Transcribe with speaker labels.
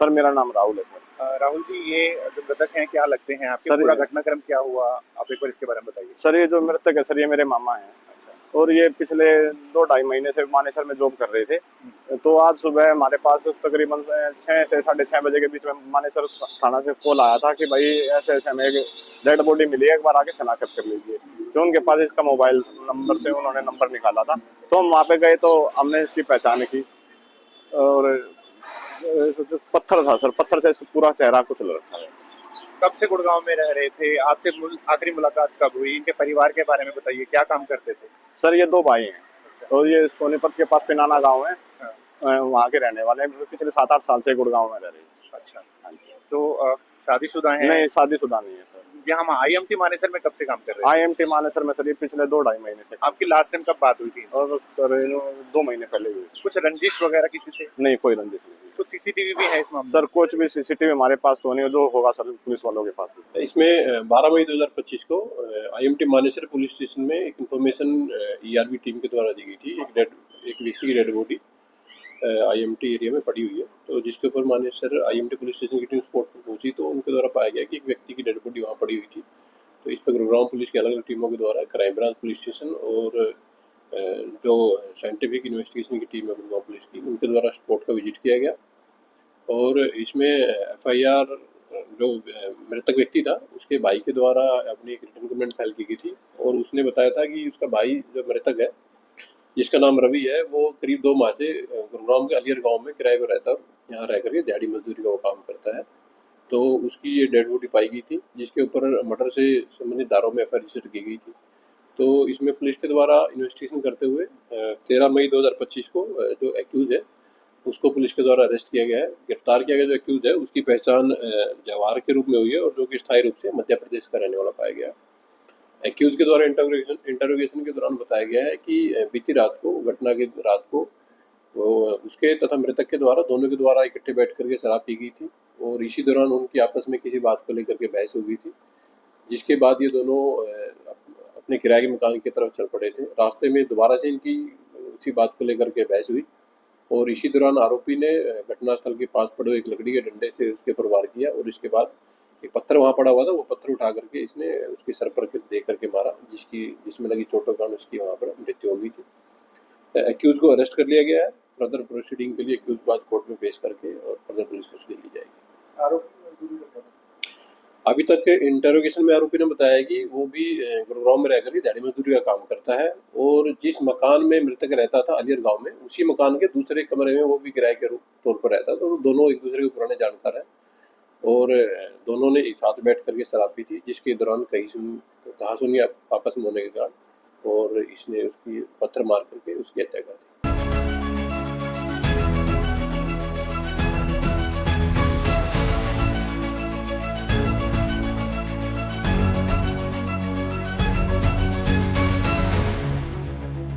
Speaker 1: Sir मेरा नाम राहुल है सर।
Speaker 2: राहुल जी, ये जो मृतक हैं क्या लगते हैं आपके?
Speaker 1: सर
Speaker 2: पूरा घटनाक्रम क्या हुआ? आप एक बार इसके बारे में बताइए।
Speaker 1: सर ये जो मृतक है सर ये मेरे मामा हैं।
Speaker 2: अच्छा।
Speaker 1: और ये पिछले 2 ढाई महीने से मानेसर में जॉब कर रहे थे। तो आज सुबह हमारे पास तकरीबन 6 से 6:30 बजे के बीच में मानेसर थाना से कॉल आया था कि भाई ऐसे ऐसे हमें एक डेड बॉडी मिली है, एक बार आके शनाख्त कर लीजिए। तो उनके पास इसका मोबाइल नंबर से उन्होंने नंबर निकाला था, तो हम वहाँ पे गए तो हमने इसकी पहचान की। और जो पत्थर था सर, पत्थर से इसका पूरा चेहरा कुचल रखा है।
Speaker 2: कब से गुड़गांव में रह रहे थे? आपसे आखिरी मुलाकात कब हुई? इनके परिवार के बारे में बताइए, क्या काम करते थे?
Speaker 1: सर ये 2 भाई हैं।
Speaker 2: अच्छा।
Speaker 1: और ये सोनीपत के पास पिनाना गांव है।
Speaker 2: हाँ।
Speaker 1: वहाँ के रहने वाले हैं, पिछले 7-8 साल से गुड़गांव में रह रहे हैं।
Speaker 2: अच्छा।
Speaker 1: हाँ जी।
Speaker 2: तो शादीशुदा हैं?
Speaker 1: नहीं, शादीशुदा नहीं है सर।
Speaker 2: यहाँ आईएमटी मानेसर में कब से काम कर रहे थे?
Speaker 1: IMT मानेसर में सर ये पिछले 2 ढाई महीने से।
Speaker 2: आपकी लास्ट टाइम कब बात हुई थी?
Speaker 1: और सर 2 महीने पहले हुई।
Speaker 2: कुछ रंजिश वगैरह किसी से?
Speaker 1: नहीं, कोई रंजिश नहीं।
Speaker 2: कुछ सीसीटीवी भी है इस मामले
Speaker 1: सर कुछ भी सीसीटीवी हमारे पास तो नहीं है, जो होगा सर पुलिस वालों के पास।
Speaker 3: इसमें 12 मई 2025 को IMT मानेसर पुलिस स्टेशन में एक इन्फॉर्मेशन ERB टीम के द्वारा दी गई थी। एक व्यक्ति की डेड बॉडी IMT एरिया में पड़ी हुई है। तो जिसके ऊपर मानेसर IMT पुलिस स्टेशन की टीम स्पॉट पर पहुंची तो उनके द्वारा पाया गया कि एक व्यक्ति की डेड बॉडी वहाँ पड़ी हुई थी। तो इस पर गुरुग्राम पुलिस की अलग अलग टीमों के द्वारा क्राइम ब्रांच पुलिस स्टेशन और जो साइंटिफिक इन्वेस्टिगेशन की टीम है गुरुग्राम पुलिस की, उनके द्वारा स्पॉट का विजिट किया गया। और इसमें FIR जो मृतक व्यक्ति था उसके भाई के द्वारा अपनी एक रिटर्न कंप्लेंट फाइल की गई थी। और उसने बताया था कि उसका भाई जो मृतक है, जिसका नाम रवि है, वो करीब 2 माह से गुरुग्राम के अलियर गांव में किराए पर रहता है। यहाँ रह करके दिहाड़ी मजदूरी का वो काम करता है। तो उसकी ये डेड बॉडी पाई गई थी, जिसके ऊपर मर्डर से संबंधित धाराओं में FIR रजिस्टर की गई थी। तो इसमें पुलिस के द्वारा इन्वेस्टिगेशन करते हुए 13 मई 2025 को जो एक्यूज है उसको पुलिस के द्वारा अरेस्ट किया गया है। गिरफ्तार किया गया जो एक्यूज है उसकी पहचान जवाहर के रूप में हुई है और जो कि स्थायी रूप से मध्य प्रदेश का रहने वाला पाया गया। एक्यूज के द्वारा इंटरोगेशन के दौरान बताया गया है कि बीती रात को, घटना की रात को, वो उसके तथा मृतक के द्वारा, दोनों के द्वारा इकट्ठे बैठ करके शराब पी गई थी। और इसी दौरान उनकी आपस में किसी बात को लेकर के बहस हो गई थी, जिसके बाद ये दोनों अपने किराए के मकान की तरफ चल पड़े थे। रास्ते में दोबारा से इनकी उसी बात को लेकर के बहस हुई और इसी दौरान आरोपी ने घटनास्थल के पास पड़े एक लकड़ी के डंडे से उसके ऊपर वार किया। और इसके बाद एक पत्थर वहाँ पड़ा हुआ था, वो पत्थर उठा करके इसने उसके सर पर दे करके मारा, जिसमें लगी चोटों के कारण उसकी वहाँ पर मृत्यु हो गई थी। एक्यूज को अरेस्ट कर लिया गया है। फर्दर प्रोसीडिंग के लिए एक्यूज बाद कोर्ट में पेश करके और फर्दर पुलिस कस्टडी ली जाएगी।
Speaker 2: आरोपी
Speaker 3: अभी तक इंटरोगेशन में आरोपी ने बताया कि वो भी गुरुग्राम में रहकर दिहाड़ी मजदूरी का काम करता है और जिस मकान में मृतक रहता था अलियर गांव में, उसी मकान के दूसरे कमरे में वो भी किराए के तौर पर रहता था। तो दोनों एक दूसरे के पुराने जानकार हैं और दोनों ने एक साथ बैठ करके शराब पी थी, जिसके दौरान कहा सुनी आपस में होने के कारण और इसने उसकी पत्थर मार करके उसकी हत्या कर दी।